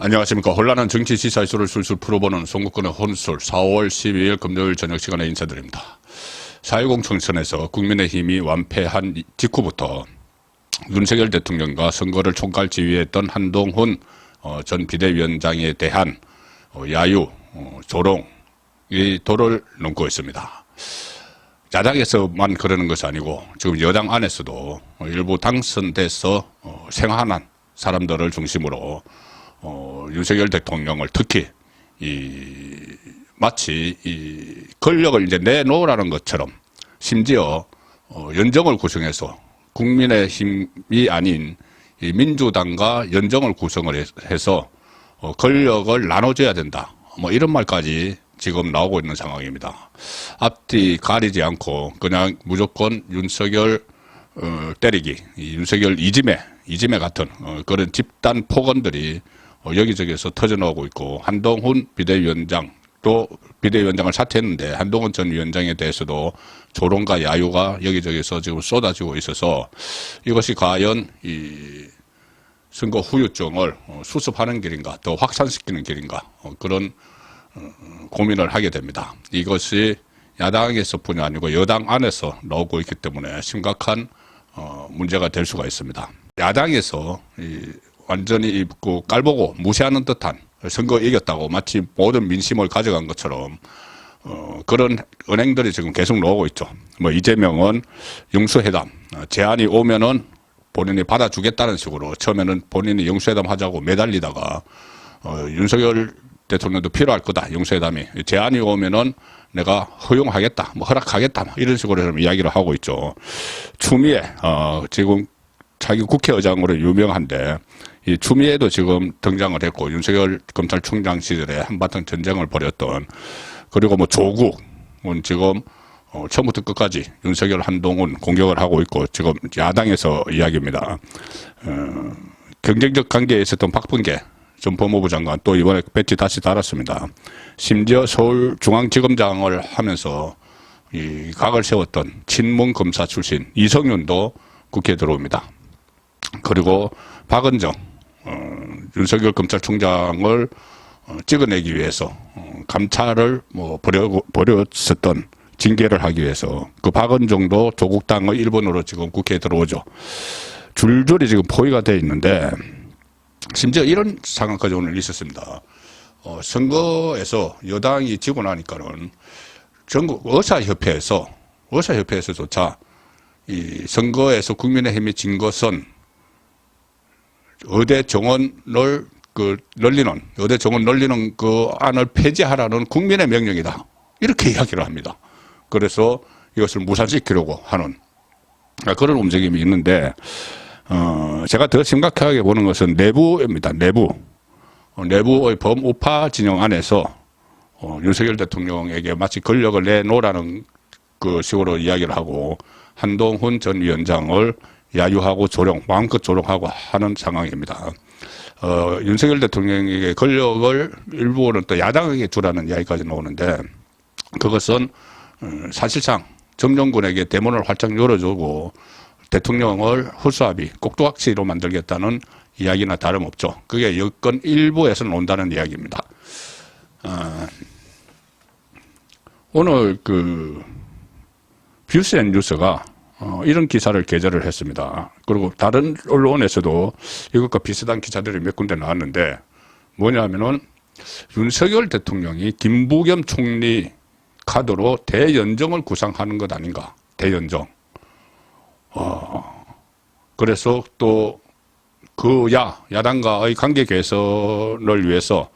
안녕하십니까. 혼란한 정치 시사 이슈를 술술 풀어보는 송국근의 혼술 4월 12일 금요일 저녁 시간에 인사드립니다. 4.10 총선에서 국민의힘이 완패한 직후부터 윤석열 대통령과 선거를 총괄 지휘했던 한동훈 전 비대위원장에 대한 야유, 조롱이 도를 넘고 있습니다. 야당에서만 그러는 것이 아니고 지금 여당 안에서도 일부 당선돼서 생활한 사람들을 중심으로 윤석열 대통령을 특히 마치 권력을 이제 내놓으라는 것처럼 심지어 연정을 구성해서 국민의힘이 아닌 민주당과 연정을 구성을 해서 권력을 나눠줘야 된다. 뭐 이런 말까지 지금 나오고 있는 상황입니다. 앞뒤 가리지 않고 그냥 무조건 윤석열 때리기, 윤석열 이짐에 같은 그런 집단 폭언들이 여기저기서 터져나오고 있고, 한동훈 비대위원장, 또 비대위원장을 사퇴했는데 한동훈 전 위원장에 대해서도 조롱과 야유가 여기저기서 지금 쏟아지고 있어서 이것이 과연 이 선거 후유증을 수습하는 길인가, 더 확산시키는 길인가, 그런 고민을 하게 됩니다. 이것이 야당에서뿐이 아니고 여당 안에서 나오고 있기 때문에 심각한 문제가 될 수가 있습니다. 야당에서 완전히 깔보고 무시하는 듯한 선거 이겼다고 마치 모든 민심을 가져간 것처럼 그런 은행들이 지금 계속 나오고 있죠. 뭐 이재명은 영수회담 제안이 오면은 본인이 받아주겠다는 식으로 처음에는 본인이 영수회담 하자고 매달리다가 윤석열 대통령도 필요할 거다. 영수회담이 제안이 오면은 내가 허용하겠다, 뭐 허락하겠다, 뭐 이런 식으로 좀 이야기를 하고 있죠. 추미애 지금 자기 국회의장으로 유명한데 이 추미애도 지금 등장을 했고, 윤석열 검찰총장 시절에 한바탕 전쟁을 벌였던, 그리고 뭐 조국은 지금 처음부터 끝까지 윤석열 한동훈 공격을 하고 있고, 지금 야당에서 이야기입니다. 경쟁적 관계에 있었던 박범계 전 법무부 장관 또 이번에 배지 다시 달았습니다. 심지어 서울중앙지검장을 하면서 이 각을 세웠던 친문 검사 출신 이성윤도 국회에 들어옵니다. 그리고 박은정 윤석열 검찰총장을 찍어내기 위해서 감찰을 벌였었던 징계를 하기 위해서 그 박은정도 조국당의 일본으로 지금 국회에 들어오죠. 줄줄이 지금 포위가 되어 있는데, 심지어 이런 상황까지 오늘 있었습니다. 선거에서 여당이 지고 나니까는 전국 의사협회에서조차 이 선거에서 국민의힘이 진 것은 의대 정원을 의대 정원 늘리는 그 안을 폐지하라는 국민의 명령이다. 이렇게 이야기를 합니다. 그래서 이것을 무산시키려고 하는 그런 움직임이 있는데, 제가 더 심각하게 보는 것은 내부입니다. 내부의 범우파 진영 안에서 윤석열 대통령에게 마치 권력을 내놓으라는 그 식으로 이야기를 하고, 한동훈 전 위원장을 야유하고 마음껏 조롱하고 하는 상황입니다. 윤석열 대통령에게 권력을 일부는 또 야당에게 주라는 이야기까지 나오는데, 그것은 사실상 정정군에게 대문을 활짝 열어주고 대통령을 허수아비, 꼭두각시로 만들겠다는 이야기나 다름없죠. 그게 여권 일부에서 나온다는 이야기입니다. 오늘 뷰스앤뉴스가 이런 기사를 게재를 했습니다. 그리고 다른 언론에서도 이것과 비슷한 기사들이 몇 군데 나왔는데, 뭐냐면은 윤석열 대통령이 김부겸 총리 카드로 대연정을 구상하는 것 아닌가. 대연정. 그래서 또 야당과의 관계 개선을 위해서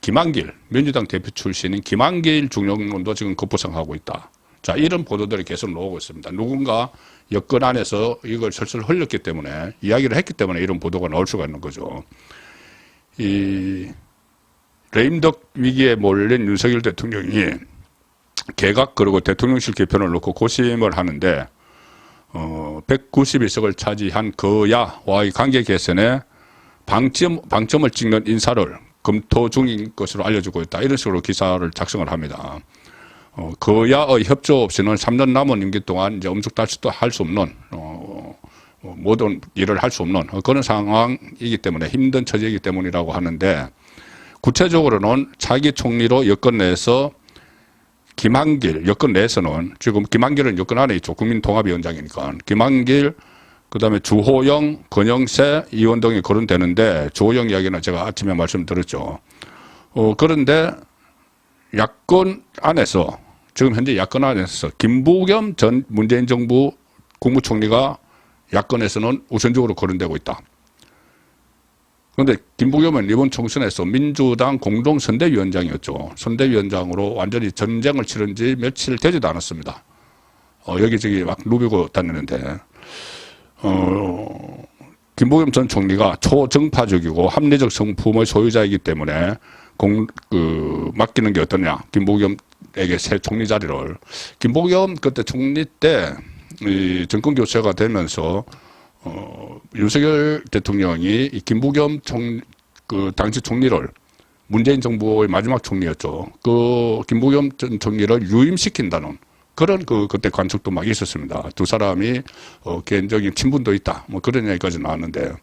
김한길, 민주당 대표 출신인 김한길 중령론도 지금 급부상하고 있다. 자, 이런 보도들이 계속 나오고 있습니다. 누군가 여권 안에서 이걸 슬슬 흘렸기 때문에, 이야기를 했기 때문에 이런 보도가 나올 수가 있는 거죠. 이 레임덕 위기에 몰린 윤석열 대통령이 개각 그리고 대통령실 개편을 놓고 고심을 하는데, 191석을 차지한 거야와의 관계 개선에 방점을 찍는 인사를 검토 중인 것으로 알려지고 있다. 이런 식으로 기사를 작성을 합니다. 거야의 협조 없이는 3년 남은 임기 동안 이제 엄죽달치도 할 수 없는 모든 일을 할 수 없는 그런 상황이기 때문에, 힘든 처지이기 때문이라고 하는데, 구체적으로는 차기 총리로 여권 내에서 김한길, 여권 내에서는 지금 김한길은 여권 안에 있죠. 국민통합위원장이니까. 김한길, 그 다음에 주호영, 권영세, 이원동이 거론되는데 주호영 이야기는 제가 아침에 말씀드렸죠. 그런데 야권 안에서, 지금 현재 야권 안에서 김부겸 전 문재인 정부 국무총리가 야권에서는 우선적으로 거론되고 있다. 그런데 김부겸은 이번 총선에서 민주당 공동선대위원장이었죠. 선대위원장으로 완전히 전쟁을 치른 지 며칠 되지도 않았습니다. 여기저기 막 누비고 다니는데, 김부겸 전 총리가 초정파적이고 합리적 성품의 소유자이기 때문에 맡기는 게 어떠냐. 김부겸에게 새 총리 자리를. 김부겸 그때 총리 때 이 정권 교체가 되면서 윤석열 대통령이 이 김부겸 당시 총리를 문재인 정부의 마지막 총리였죠. 그 김부겸 전 총리를 유임시킨다는 그런 그때 관측도 막 있었습니다. 두 사람이 개인적인 친분도 있다. 뭐 그런 얘기까지 나왔는데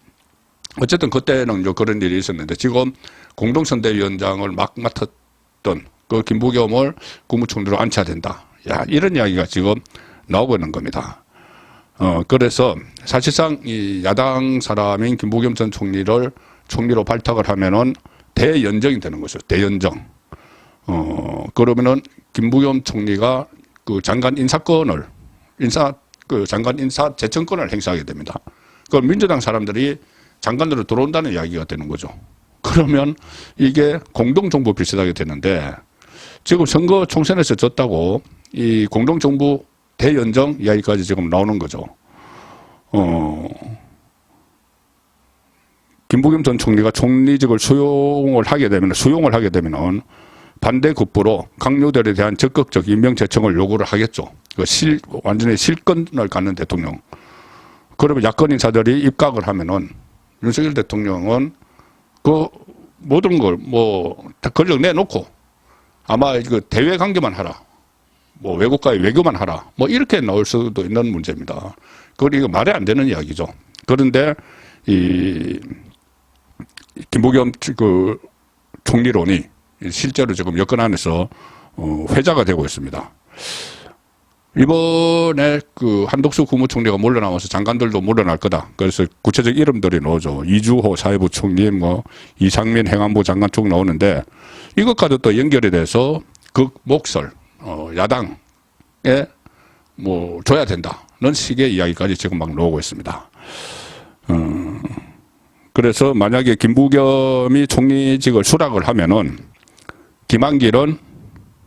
어쨌든 그때는 그런 일이 있었는데 지금 공동선대위원장을 막 맡았던 그 김부겸을 국무총리로 앉혀야 된다. 야, 이런 이야기가 지금 나오고 있는 겁니다. 그래서 사실상 이 야당 사람인 김부겸 전 총리를 총리로 발탁을 하면은 대연정이 되는 거죠. 대연정. 그러면은 김부겸 총리가 그 장관 인사권을, 장관 인사 제청권을 행사하게 됩니다. 그 민주당 사람들이 장관으로 들어온다는 이야기가 되는 거죠. 그러면 이게 공동정부 비슷하게 되는데 지금 선거 총선에서 졌다고 이 공동정부 대연정 이야기까지 지금 나오는 거죠. 김부겸 전 총리가 총리직을 수용을 하게 되면은 반대급부로 강요들에 대한 적극적 임명 제청을 요구를 하겠죠. 완전히 실권을 갖는 대통령. 그러면 야권 인사들이 입각을 하면은 윤석열 대통령은 그 모든 걸 다 권력 내놓고 아마 그 대외 관계만 하라. 뭐 외국과의 외교만 하라. 뭐 이렇게 나올 수도 있는 문제입니다. 그건 이거 말이 안 되는 이야기죠. 그런데 이 김부겸 그 총리론이 실제로 지금 여권 안에서 회자가 되고 있습니다. 이번에 그 한덕수 국무총리가 물러나와서 장관들도 물러날 거다. 그래서 구체적 이름들이 나오죠. 이주호 사회부총리, 뭐 이상민 행안부 장관 쭉 나오는데 이것과도 또 연결이 돼서 그 몫을 야당에 뭐 줘야 된다는 식의 이야기까지 지금 막 나오고 있습니다. 그래서 만약에 김부겸이 총리직을 수락을 하면은 김한길은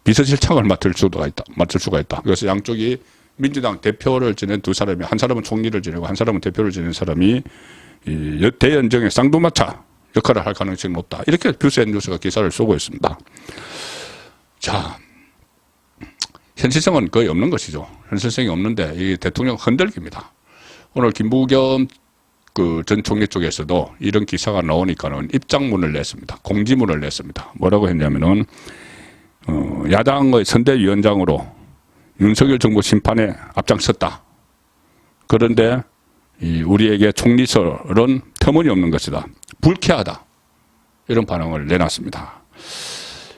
비서실장을 맡을 수가 있다. 그래서 양쪽이 민주당 대표를 지낸 두 사람이 한 사람은 총리를 지내고 한 사람은 대표를 지낸 사람이 이 대연정의 쌍두마차 역할을 할 가능성이 높다. 이렇게 뷰스앤 뉴스가 기사를 쓰고 있습니다. 자, 현실성은 거의 없는 것이죠. 현실성이 없는데 이 대통령 흔들기입니다. 오늘 김부겸 그 전 총리 쪽에서도 이런 기사가 나오니까는 입장문을 냈습니다. 공지문을 냈습니다. 뭐라고 했냐면은 야당의 선대위원장으로 윤석열 정부 심판에 앞장섰다. 그런데 우리에게 총리설은 터무니없는 것이다. 불쾌하다. 이런 반응을 내놨습니다.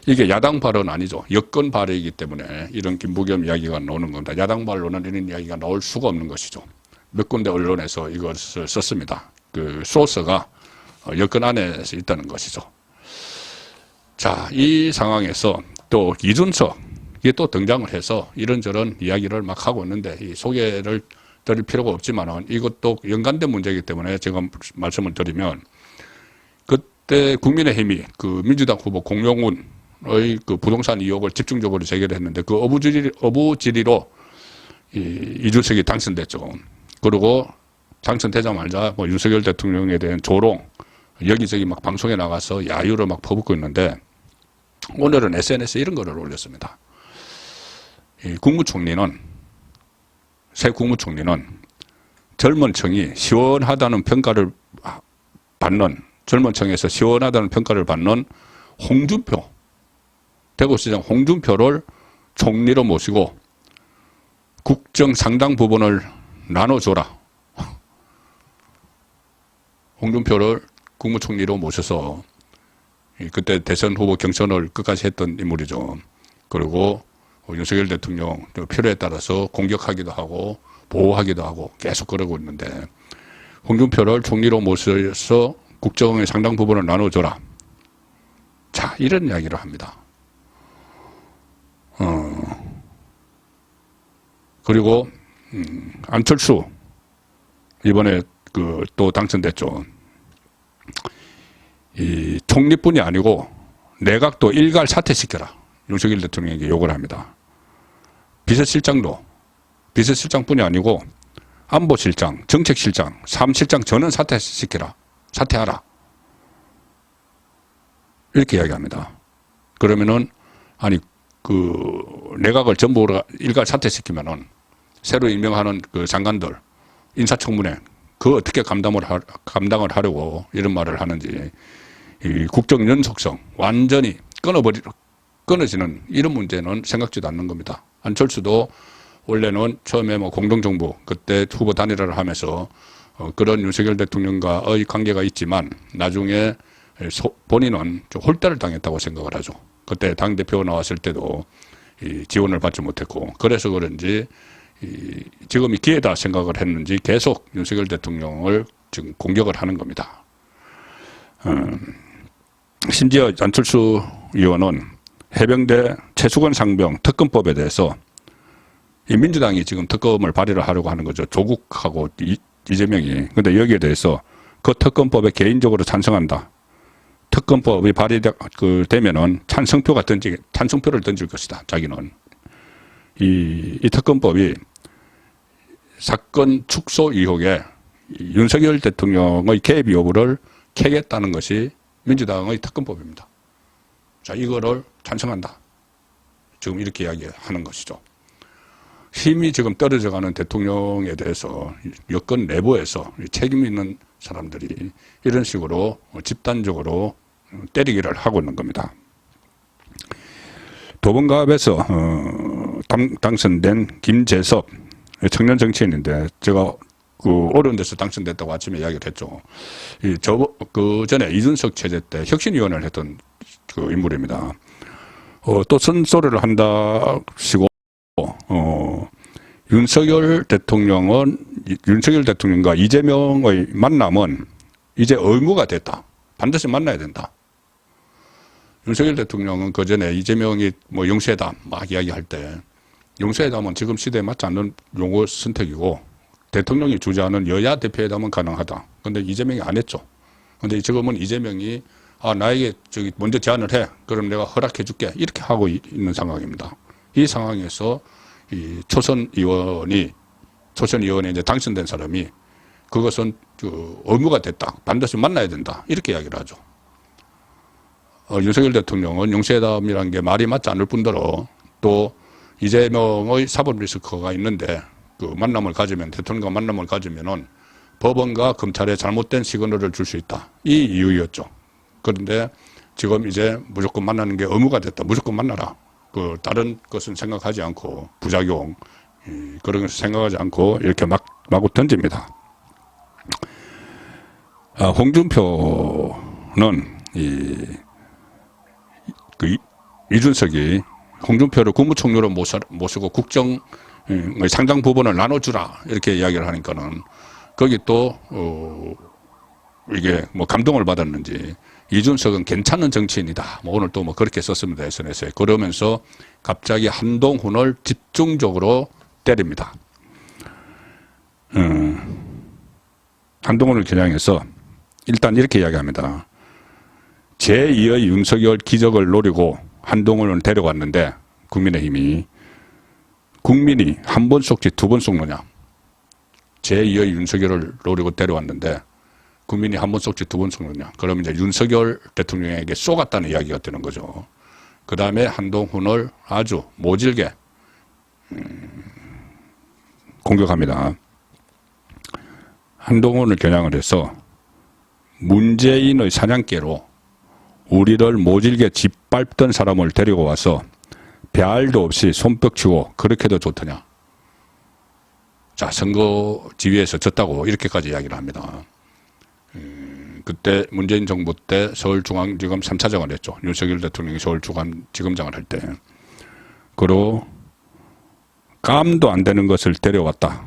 이게 야당 발언 아니죠. 여권 발언이기 때문에 이런 김부겸 이야기가 나오는 겁니다. 야당 발언은 이런 이야기가 나올 수가 없는 것이죠. 몇 군데 언론에서 이것을 썼습니다. 그 소스가 여권 안에 있다는 것이죠. 자, 이 상황에서 또 이준석이 또 등장을 해서 이런저런 이야기를 막 하고 있는데 이 소개를 드릴 필요가 없지만은 이것도 연관된 문제이기 때문에 제가 말씀을 드리면 그때 국민의힘이 그 민주당 후보 공용훈의 그 부동산 의혹을 집중적으로 제기를 했는데 그 어부지리로 이준석이 당선됐죠. 그리고 당선되자마자 뭐 윤석열 대통령에 대한 조롱 여기저기 막 방송에 나가서 야유를 막 퍼붓고 있는데 오늘은 SNS에 이런 거를 올렸습니다. 이 새 국무총리는 젊은 층이 시원하다는 평가를 받는, 젊은 층에서 시원하다는 평가를 받는 홍준표, 대구시장 홍준표를 총리로 모시고 국정 상당 부분을 나눠줘라. 홍준표를 국무총리로 모셔서 그때 대선 후보 경선을 끝까지 했던 인물이죠. 그리고 윤석열 대통령 필요에 따라서 공격하기도 하고 보호하기도 하고 계속 그러고 있는데 홍준표를 총리로 모셔서 국정의 상당 부분을 나눠줘라. 자, 이런 이야기를 합니다. 그리고 안철수 이번에 또 당선됐죠. 이 총리뿐이 아니고 내각도 일괄 사퇴시켜라. 윤석열 대통령에게 요구를 합니다. 비서실장뿐이 아니고 안보실장, 정책실장, 사무실장 전원 사퇴시켜라. 사퇴하라. 이렇게 이야기합니다. 그러면은 아니 내각을 전부 일괄 사퇴시키면은 새로 임명하는 장관들 인사청문회 어떻게 감당을 하려고 이런 말을 하는지 이 국정 연속성 완전히 끊어지는 이런 문제는 생각지도 않는 겁니다. 안철수도 원래는 처음에 공동정부 그때 후보 단일화를 하면서 그런 윤석열 대통령과의 관계가 있지만 나중에 본인은 좀 홀대를 당했다고 생각을 하죠. 그때 당대표 나왔을 때도 지원을 받지 못했고 그래서 그런지 지금이 기회다 생각을 했는지 계속 윤석열 대통령을 지금 공격을 하는 겁니다. 심지어 안철수 의원은 해병대 최수건 상병 특검법에 대해서 이 민주당이 지금 특검을 발의를 하려고 하는 거죠. 조국하고 이재명이. 근데 여기에 대해서 그 특검법에 개인적으로 찬성한다. 특검법이 발의되면은 찬성표를 던질 것이다. 자기는. 이 특검법이 사건 축소 의혹에 윤석열 대통령의 개입 여부를 캐겠다는 것이 민주당의 특검법입니다. 자, 이거를 찬성한다. 지금 이렇게 이야기하는 것이죠. 힘이 지금 떨어져가는 대통령에 대해서 여권 내부에서 책임 있는 사람들이 이런 식으로 집단적으로 때리기를 하고 있는 겁니다. 도봉갑에서 당선된 김재섭 청년 정치인인데 제가 어려운 데서 당선됐다고 아침에 이야기를 했죠. 그 전에 이준석 체제 때 혁신위원회를 했던 그 인물입니다. 또 쓴소리를 한다시고 윤석열 대통령과 이재명의 만남은 이제 의무가 됐다. 반드시 만나야 된다. 윤석열 대통령은 그 전에 이재명이 영수회담 막 이야기할 때 영수회담은 지금 시대에 맞지 않는 용어 선택이고 대통령이 주재하는 여야 대표회담은 가능하다. 근데 이재명이 안 했죠. 근데 지금은 이재명이 나에게 먼저 제안을 해. 그럼 내가 허락해 줄게. 이렇게 하고 있는 상황입니다. 이 상황에서 이 초선 의원이 이제 당선된 사람이 그것은 의무가 됐다. 반드시 만나야 된다. 이렇게 이야기를 하죠. 윤석열 대통령은 영수회담이라는 게 말이 맞지 않을 뿐더러 또 이재명의 사법 리스크가 있는데 대통령과 만남을 가지면은 법원과 검찰에 잘못된 시그널을 줄 수 있다. 이 이유였죠. 그런데 지금 이제 무조건 만나는 게 의무가 됐다. 무조건 만나라. 다른 것은 생각하지 않고 부작용 그런 것을 생각하지 않고 이렇게 마구 던집니다. 홍준표는 이준석이 홍준표를 국무총리로 모시고 국정의 상당 부분을 나눠주라 이렇게 이야기를 하니까는 거기 또 이게 감동을 받았는지 이준석은 괜찮은 정치인이다. 오늘 또 그렇게 썼습니다. SNS에. 그러면서 갑자기 한동훈을 집중적으로 때립니다. 한동훈을 겨냥해서 일단 이렇게 이야기합니다. 제2의 윤석열 기적을 노리고 한동훈을 데려왔는데 국민의힘이 국민이 한 번 쏙지 두 번 쏙느냐. 제2의 윤석열을 노리고 데려왔는데 국민이 한 번 쏙지 두 번 쏙느냐. 그러면 이제 윤석열 대통령에게 쏘갔다는 이야기가 되는 거죠. 그 다음에 한동훈을 아주 모질게 공격합니다. 한동훈을 겨냥을 해서 문재인의 사냥개로 우리를 모질게 짓밟던 사람을 데리고 와서 별도 없이 손뼉치고 그렇게도 좋더냐. 자, 선거 지휘에서 졌다고 이렇게까지 이야기를 합니다. 그때 문재인 정부 때 서울중앙지검 3차장을 했죠. 윤석열 대통령이 서울중앙지검장을 할 때. 그리고 감도 안 되는 것을 데려왔다.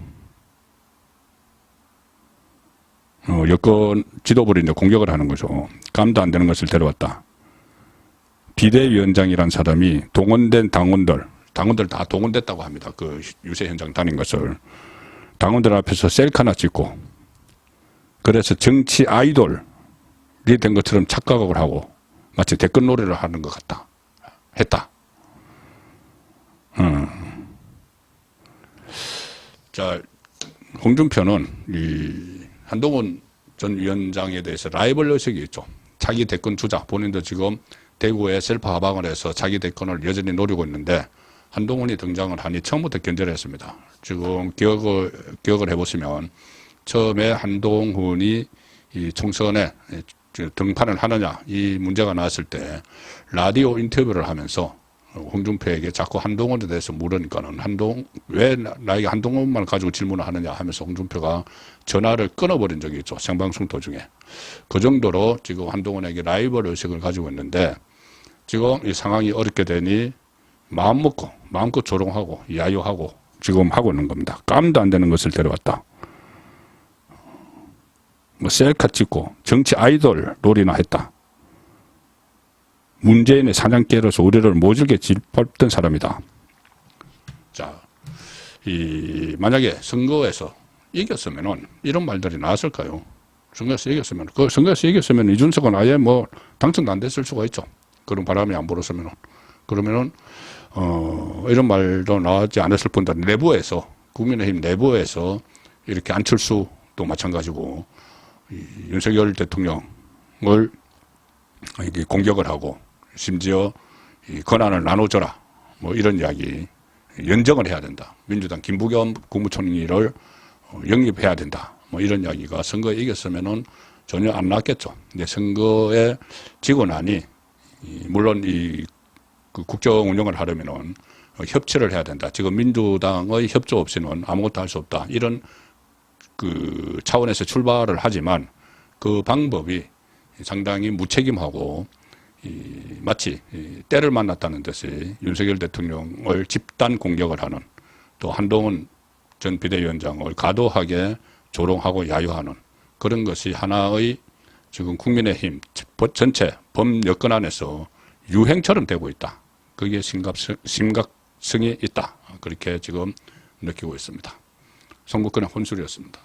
여권 지도부를 이제 공격을 하는 거죠. 감도 안 되는 것을 데려왔다. 비대위원장이란 사람이 동원된 당원들 다 동원됐다고 합니다. 그 유세 현장 다닌 것을. 당원들 앞에서 셀카나 찍고, 그래서 정치 아이돌이 된 것처럼 착각을 하고 마치 댓글 놀이를 하는 것 같다. 했다. 자, 홍준표는 이 한동훈 전 위원장에 대해서 라이벌 의식이 있죠. 자기 대권 주자, 본인도 지금 대구에 셀프 하방을 해서 자기 대권을 여전히 노리고 있는데, 한동훈이 등장을 하니 처음부터 견제를 했습니다. 지금 기억을 해보시면 처음에 한동훈이 이 총선에 등판을 하느냐 이 문제가 나왔을 때 라디오 인터뷰를 하면서 홍준표에게 자꾸 한동훈에 대해서 물으니까는 왜 나에게 한동훈만 가지고 질문을 하느냐 하면서 홍준표가 전화를 끊어버린 적이 있죠. 생방송 도중에. 그 정도로 지금 한동훈에게 라이벌 의식을 가지고 있는데, 지금 이 상황이 어렵게 되니 마음 먹고 마음껏 조롱하고 야유하고 지금 하고 있는 겁니다. 깜도 안 되는 것을 데려왔다. 뭐 셀카 찍고 정치 아이돌 롤이나 했다. 문재인의 사냥개로서 우리를 모질게 짓밟던 사람이다. 자, 만약에 선거에서 이겼으면은 이런 말들이 나왔을까요? 선거에서 이겼으면 이준석은 아예 뭐 당선도 안 됐을 수가 있죠. 그런 바람이 안 불었으면은. 그러면은 이런 말도 나오지 않았을 뿐더러 내부에서, 국민의힘 내부에서 이렇게 안철수도 마찬가지고 윤석열 대통령을 공격을 하고 심지어 권한을 나눠줘라 뭐 이런 이야기, 연정을 해야 된다. 민주당 김부겸 국무총리를 영입해야 된다. 뭐 이런 이야기가 선거에 이겼으면은 전혀 안 나왔겠죠. 근데 선거에 지고 나니 물론 그 국정 운영을 하려면은 협치를 해야 된다. 지금 민주당의 협조 없이는 아무것도 할 수 없다. 이런 그 차원에서 출발을 하지만 그 방법이 상당히 무책임하고 마치 때를 만났다는 듯이 윤석열 대통령을 집단 공격을 하는, 또 한동훈 전 비대위원장을 과도하게 조롱하고 야유하는 그런 것이 하나의 지금 국민의힘 전체 범여권 안에서 유행처럼 되고 있다. 그게 심각성이 있다. 그렇게 지금 느끼고 있습니다. 송국근의 혼술이었습니다.